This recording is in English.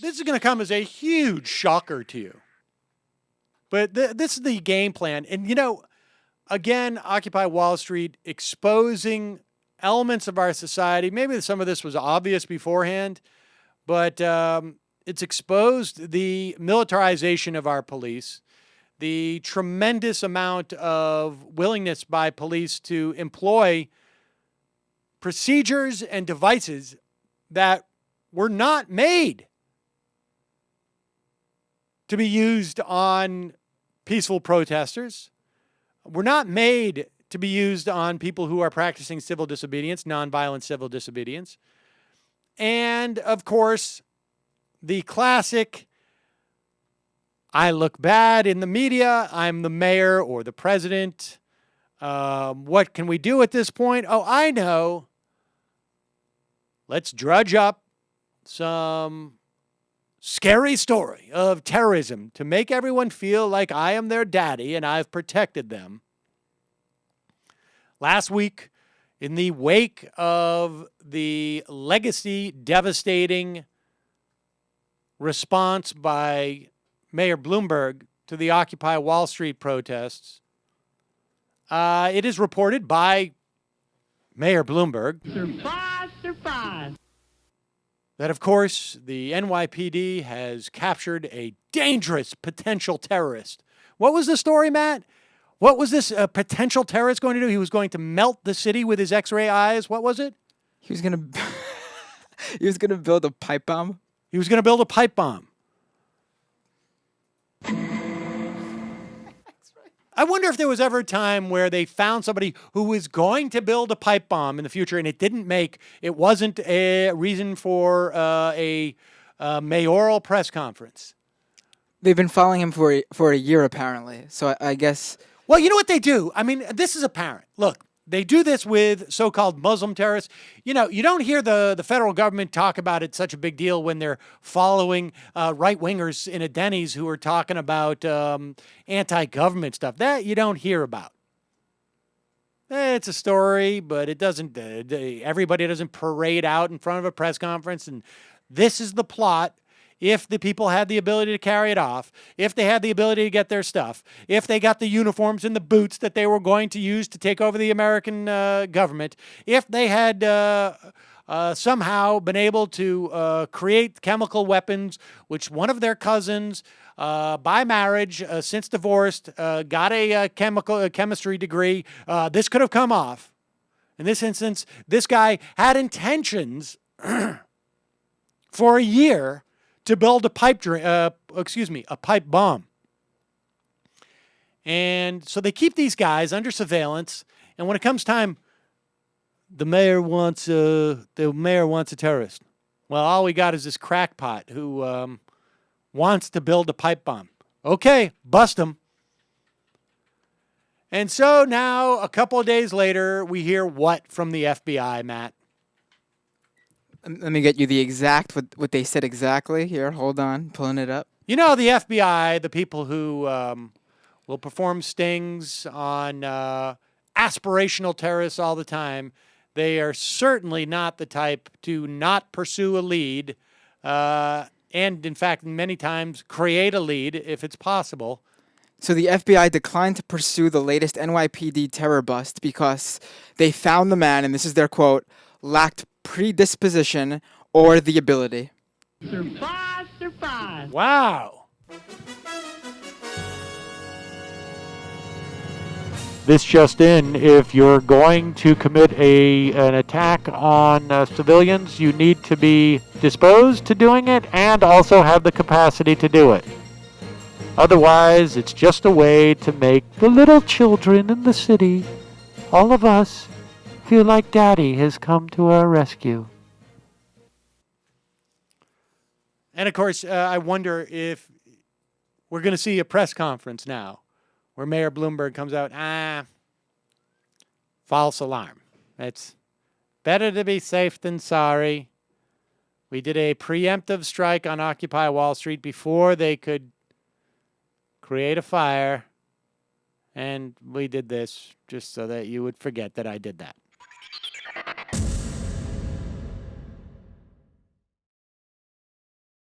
this is going to come as a huge shocker to you. But this is the game plan. And, again, Occupy Wall Street exposing elements of our society. Maybe some of this was obvious beforehand, but it's exposed the militarization of our police, the tremendous amount of willingness by police to employ procedures and devices that were not made to be used on peaceful protesters, were not made to be used on people who are practicing civil disobedience, nonviolent civil disobedience. And, of course, the classic, I look bad in the media, I'm the mayor or the president. What can we do at this point? Oh, I know. Let's drudge up some scary story of terrorism to make everyone feel like I am their daddy and I've protected them. Last week, in the wake of the legacy devastating response by Mayor Bloomberg to the Occupy Wall Street protests, it is reported by Mayor Bloomberg, surprise, surprise, that, of course, the NYPD has captured a dangerous potential terrorist. What was the story, Matt? What was this potential terrorist going to do? He was going to melt the city with his X-ray eyes. What was it? He was going to build a pipe bomb. He was going to build a pipe bomb. I wonder if there was ever a time where they found somebody who was going to build a pipe bomb in the future and it wasn't a reason for a mayoral press conference. They've been following him for a year, apparently. So I guess... Well, you know what they do? I mean, this is apparent. Look, they do this with so-called Muslim terrorists. You don't hear the federal government talk about it such a big deal when they're following right-wingers in a Denny's who are talking about anti-government stuff. That you don't hear about. It's a story, but it doesn't. Everybody doesn't parade out in front of a press conference, and this is the plot. If the people had the ability to carry it off, if they had the ability to get their stuff, if they got the uniforms and the boots that they were going to use to take over the American government, if they had somehow been able to create chemical weapons, which one of their cousins, by marriage, since divorced, got a chemistry degree, this could have come off. In this instance, this guy had intentions for a year to build a pipe bomb. And so they keep these guys under surveillance. And when it comes time, the mayor wants a terrorist. Well, all we got is this crackpot who wants to build a pipe bomb. Okay, bust him. And so now, a couple of days later, we hear what from the FBI, Matt? Let me get you the exact, what they said exactly. Here, hold on, pulling it up. The FBI, the people who will perform stings on aspirational terrorists all the time, they are certainly not the type to not pursue a lead and, in fact, many times create a lead if it's possible. So the FBI declined to pursue the latest NYPD terror bust because they found the man, and this is their quote, lacked predisposition or the ability. surprise, surprise. Wow. This just in, if you're going to commit an attack on civilians, you need to be disposed to doing it and also have the capacity to do it. Otherwise, it's just a way to make the little children in the city, all of us, feel like Daddy has come to our rescue. And, of course, I wonder if we're going to see a press conference now where Mayor Bloomberg comes out, false alarm. It's better to be safe than sorry. We did a preemptive strike on Occupy Wall Street before they could create a fire, and we did this just so that you would forget that I did that.